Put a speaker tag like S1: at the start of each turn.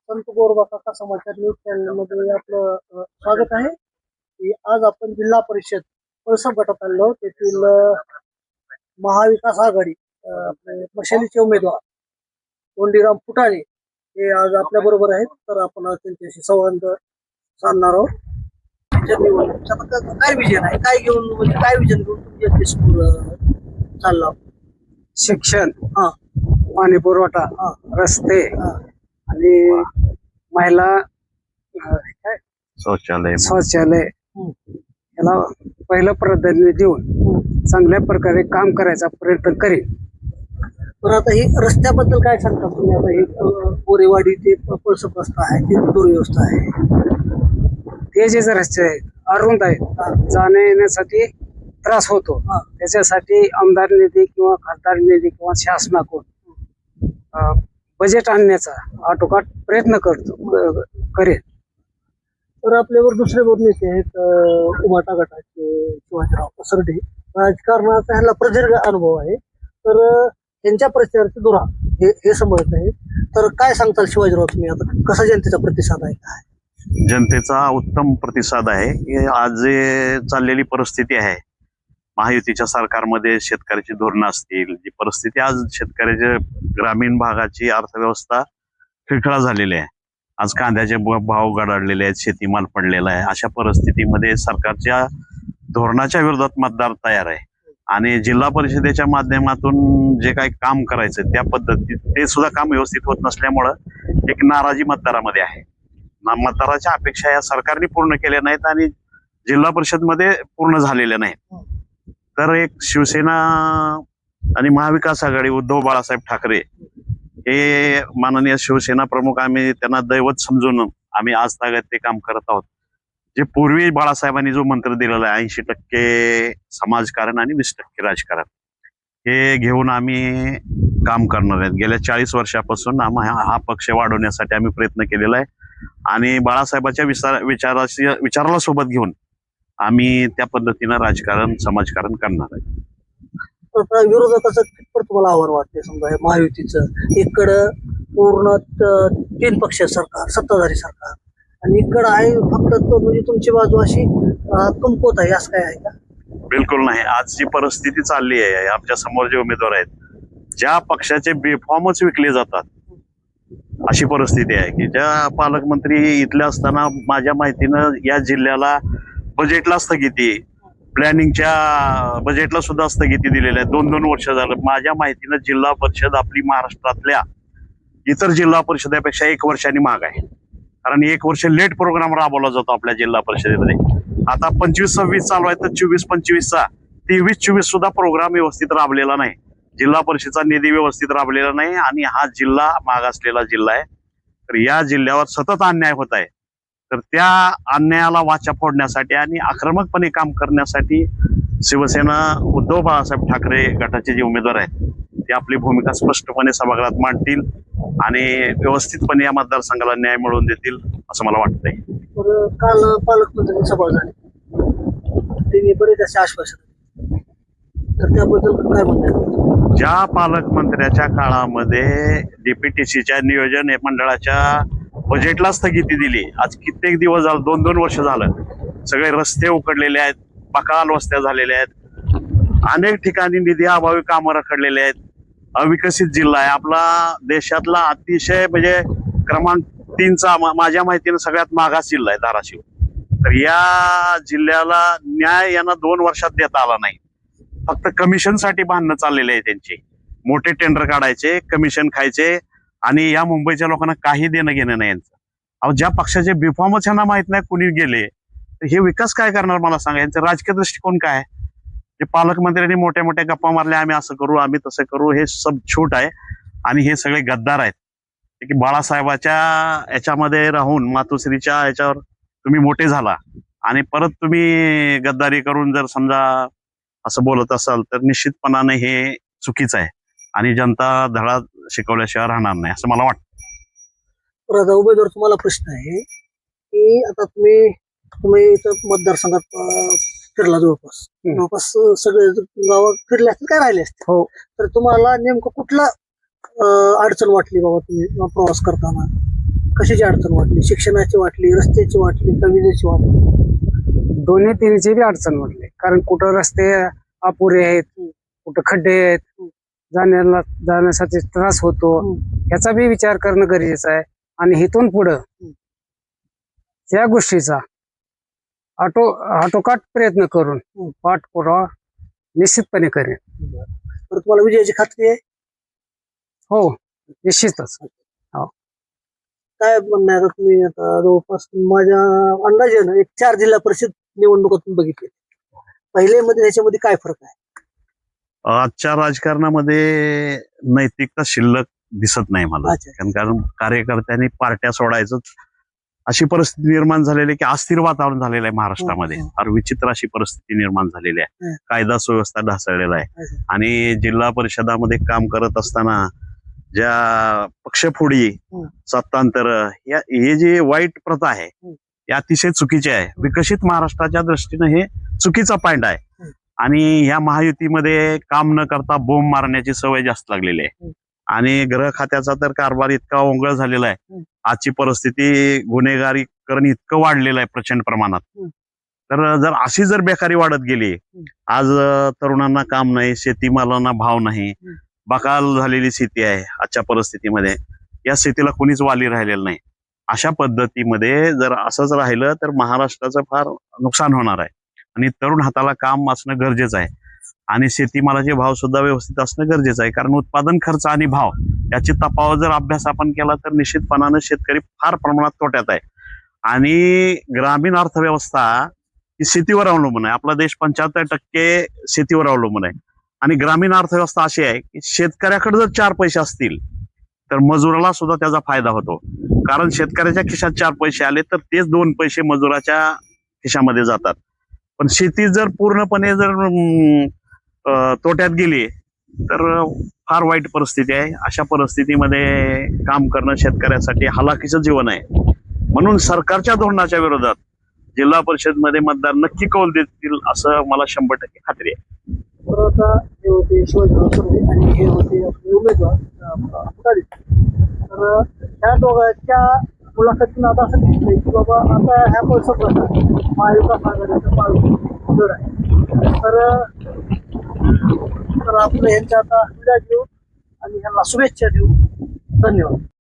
S1: संत गोरोबा काका समाचार news channel मध्ये आपलं स्वागत आहे. की आज आपण जिल्हा परिषद पळसप गटात आलो. तेथील महाविकास आघाडी आपले मशालीचे उमेदवार कोंडीराम फुटाणे हे आज आपल्या बरोबर आहेत. तर आपण आज त्यांच्याशी संवाद साधणार आहोत. काय विजन आहे, काय घेऊन म्हणजे काय विजन घेऊन तुम्ही स्कूल चालला?
S2: शिक्षण,
S1: हा
S2: पाणी पुरवठा,
S1: हा
S2: रस्ते
S1: हा
S2: आणि महिला शौचालय याला पहिलं प्राधान्य देऊन चांगल्या प्रकारे काम करायचा प्रयत्न करेन.
S1: तर आता ही रस्त्याबद्दल काय सांगता तुम्ही? आता ही बोरेवाडी ते पळसप रस्ता आहे, ती दुर्व्यवस्था आहे.
S2: ते जे रस्ते आहेत अरुंद आहेत, जाण्या येण्यासाठी त्रास होतो. त्याच्यासाठी आमदार निधी किंवा खासदार निधी किंवा शासनाकडून बजेट आणण्याचा आटोकाट प्रयत्न करेन.
S1: तर आपल्यावर दुसरे नेते आहेत उभाटा गटाचे शिवाजीराव कसरडे. राजकारणाचा ह्याला प्रदीर्घ अनुभव आहे. तर त्यांच्या प्रचाराची धुरा हे समजत आहे. तर काय सांगताल शिवाजीराव तुम्ही? आता कसा जनतेचा प्रतिसाद आहे? काय
S3: जनतेचा उत्तम प्रतिसाद आहे. आज जे चाललेली परिस्थिती आहे महायुतीच्या सरकारमध्ये, शेतकऱ्याची धोरणं असतील, जी परिस्थिती आज शेतकऱ्याच्या ग्रामीण भागाची अर्थव्यवस्था खिळखिळा झालेली आहे. आज कांद्याचे भाव गडाडलेले आहेत, शेतीमाल पडलेला आहे. अशा परिस्थितीमध्ये सरकारच्या धोरणाच्या विरोधात मतदार तयार आहे आणि जिल्हा परिषदेच्या माध्यमातून जे काही काम करायचं त्या पद्धतीत ते सुद्धा काम व्यवस्थित होत नसल्यामुळं एक नाराजी मतदारामध्ये आहे. मतदाराच्या अपेक्षा या सरकारने पूर्ण केल्या नाहीत आणि जिल्हा परिषदमध्ये पूर्ण झालेल्या नाहीत. तर एक शिवसेना आणि महाविकास आघाडी उद्धव बाळासाहेब ठाकरे हे माननीय शिवसेना प्रमुख, आम्ही त्यांना दैवत समजून आम्ही आज तागायत ते काम करत आहोत. जे पूर्वी बाळासाहेबांनी जो मंत्र दिलेला आहे 80% समाजकारण आणि 20% राजकारण, हे घेऊन आम्ही काम करणार आहेत. गेल्या 40 वर्षापासून हा पक्ष वाढवण्यासाठी आम्ही प्रयत्न केलेला आहे आणि बाळासाहेबांच्या विचाराला सोबत घेऊन आम्ही त्या पद्धतीनं राजकारण समाजकारण करणार आहे.
S1: विरोधकाचं कितपत तुम्हाला आव्हान वाटते? समजा हे महायुतीचं इकडं पूर्ण 3 पक्ष सरकार, सत्ताधारी सरकार, आणि इकडं आहे फक्त तो, म्हणजे तुमची बाजू अशी कमकुवत आहे, असं काय आहे का?
S3: बिलकुल नाही. आज जी परिस्थिती चालली आहे, आमच्या समोर जे उमेदवार आहेत, ज्या पक्षाचे बेफॉर्मच विकले जातात अशी परिस्थिती आहे की ज्या पालकमंत्री इथले असताना माझ्या माहितीनं या जिल्ह्याला बजेटला स्थगिती, प्लॅनिंगच्या बजेटला सुद्धा स्थगिती दिलेल्या आहे. 2-2 वर्ष झालं. माझ्या माहितीनं जिल्हा परिषद आपली महाराष्ट्रातल्या इतर जिल्हा परिषदेपेक्षा 1 वर्षांनी माग आहे. कारण 1 वर्ष लेट प्रोग्राम राबवला जातो आपल्या जिल्हा परिषदेमध्ये. आता 25-26 चालू आहे, तर 24-25चा 23-24 सुद्धा प्रोग्राम व्यवस्थित राबलेला नाही. जिल्हा परिषदेचा निधी व्यवस्थित राबलेला नाही आणि हा जिल्हा मागासलेला जिल्हा आहे. तर या जिल्ह्यावर सतत अन्याय होत आहे. तर त्या अन्यायाला वाचा फोडण्यासाठी आणि आक्रमकपणे काम करण्यासाठी शिवसेना उद्धव बाळासाहेब ठाकरे गटाचे जे उमेदवार आहेत ते आपली भूमिका स्पष्टपणे सभागृहात मांडतील आणि व्यवस्थितपणे या मतदारसंघाला न्याय मिळवून देतील असं मला वाटतंय.
S1: काल पालकमंत्र्यांनी सभा झाली, त्यांनी बरेच असे आश्वासन, तर त्याबद्दल काय म्हणतात?
S3: ज्या पालकमंत्र्याच्या काळामध्ये डीपीटीसीच्या नियोजन मंडळाच्या बजेटला स्थगिती दिली, आज कित्येक दिवस झालं, 2-2 वर्ष झालं, सगळे रस्ते उकडलेले आहेत, बकाल वस्त्या झालेल्या आहेत, अनेक ठिकाणी निधी अभावी कामं रखडलेले आहेत. अविकसित जिल्हा आहे आपला, देशातला अतिशय म्हणजे क्रमांक 3चा माझ्या माहितीनं सगळ्यात मागास जिल्हा आहे धाराशिव. तर या जिल्ह्याला न्याय यांना 2 वर्षात देता आला नाही. फक्त कमिशनसाठी भांडणं चाललेले आहे त्यांची. मोठे टेंडर काढायचे, कमिशन खायचे आणि या मुंबईच्या लोकांना काही देणं घेणं नाही यांचं. अहो, ज्या पक्षाचे बिफॉर्मच यांना माहित नाही कुणी गेले, तर हे विकास काय करणार मला सांगा? यांचा राजकीय दृष्टिकोन काय? जे पालकमंत्र्यांनी मोठ्या मोठ्या गप्पा मारल्या, आम्ही असं करू, आम्ही तसं करू, हे सब छूट आहे आणि हे सगळे गद्दार आहेत. की बाळासाहेबाच्या याच्यामध्ये राहून मातोश्रीच्या याच्यावर तुम्ही मोठे झाला आणि परत तुम्ही गद्दारी करून जर समजा असं बोलत असाल तर निश्चितपणाने हे चुकीचं आहे आणि जनता धडा शिकवल्याशिवाय राहणार नाही असं मला वाटतं.
S1: उमेदवार, तुम्हाला प्रश्न आहे की आता तुम्ही इथं मतदारसंघात फिरला, जवळपास सगळे गावात फिरले असतील, काय राहिले असतील?
S2: हो.
S1: तर तुम्हाला नेमकं कुठला अडचण वाटली बाबा तुम्ही प्रवास करताना? कशाची अडचण वाटली? शिक्षणाची वाटली, रस्त्याची वाटली, का विजेची वाटली?
S2: दोन्ही तिन्हीची बी अडचण वाटली. कारण कुठं रस्ते अपुरे आहेत, कुठं खड्डे आहेत, जाण्यासाठी त्रास होतो. ह्याचा बी विचार करणं गरजेचं आहे. आणि इथून पुढं या गोष्टीचा आटोकाट प्रयत्न करून पाठपुरावा निश्चितपणे करेन.
S1: तर तुम्हाला विजयाची खात्री आहे?
S2: हो, निश्चितच.
S1: काय म्हणणं आहे? आता तुम्ही आता जवळपास माझ्या अंदाजानं एक 4 जिल्हा परिषद निवडणुका तुम्ही बघितली. पहिले मध्ये ह्याच्यामध्ये काय फरक आहे?
S3: आजच्या राजकारणामध्ये नैतिकता शिल्लक दिसत नाही मला.
S1: अच्छा.
S3: कारण कार्यकर्त्यांनी पार्ट्या सोडायचं अशी परिस्थिती निर्माण झालेली आहे की अस्थिर वातावरण झालेलं आहे महाराष्ट्रामध्ये. फार विचित्र अशी परिस्थिती निर्माण झालेली आहे. कायदा सुव्यवस्था ढासळलेला आहे. आणि जिल्हा परिषदामध्ये काम करत असताना ज्या पक्षफोडी, सत्तांतर, हे जे वाईट प्रथा आहे हे अतिशय चुकीचे आहे. विकसित महाराष्ट्राच्या दृष्टीने हे चुकीचा पॉइंट आहे. आणि ह्या महायुतीमध्ये काम न करता बोंब मारण्याची सवय जास्त लागलेली आहे. आणि गृह खात्याचा तर कारभार इतका ओंगळ झालेला आहे. आजची परिस्थिती गुन्हेगारीकरण इतकं वाढलेलं आहे प्रचंड प्रमाणात. तर जर अशी जर बेकारी वाढत गेली, आज तरुणांना काम नाही, शेतीमालांना भाव नाही, बकाल झालेली स्थिती आहे आजच्या परिस्थितीमध्ये. या स्थितीला कुणीच वाली राहिलेलं नाही. अशा पद्धतीमध्ये जर असंच राहिलं तर महाराष्ट्राचं फार नुकसान होणार आहे. आणि तरुण हाताला काम असणं गरजेचं आहे. आणि शेतीमालाचे भाव सुद्धा व्यवस्थित असणं गरजेचं आहे. कारण उत्पादन खर्च आणि भाव याची तफावत जर अभ्यास आपण केला तर निश्चितपणानं शेतकरी फार प्रमाणात तोट्यात आहे. आणि ग्रामीण अर्थव्यवस्था ही शेतीवर अवलंबून आहे. आपला देश 75% शेतीवर अवलंबून आहे. आणि ग्रामीण अर्थव्यवस्था अशी आहे की शेतकऱ्याकडे जर 4 पैसे असतील तर मजुराला सुद्धा त्याचा फायदा होतो. कारण शेतकऱ्याच्या खिशात 4 पैसे आले तर तेच 2 पैसे मजुराच्या खिशामध्ये जातात. पण शेती जर पूर्णपणे जर तोट्यात गेली तर फार वाईट परिस्थिती आहे. अशा परिस्थितीमध्ये काम करणं शेतकऱ्यासाठी हलाखीचं जीवन आहे. म्हणून सरकारच्या धोरणाच्या विरोधात जिल्हा परिषदमध्ये मतदार नक्की कौल देतील असं मला 100% खात्री आहे.
S1: तर आता हे होते शिवाजीराव कर्वे आणि हे होते आपले उमेदवार पुढारी. तर ह्या दोघांच्या मुलाखतीनं आता असं दिसतंय की बाबा आता ह्या परिसरात महाविकास आघाडीचं पारडं जड आहे. तर आपलं ह्यांच्या आता विदा घेऊ आणि ह्यांना शुभेच्छा देऊ. धन्यवाद.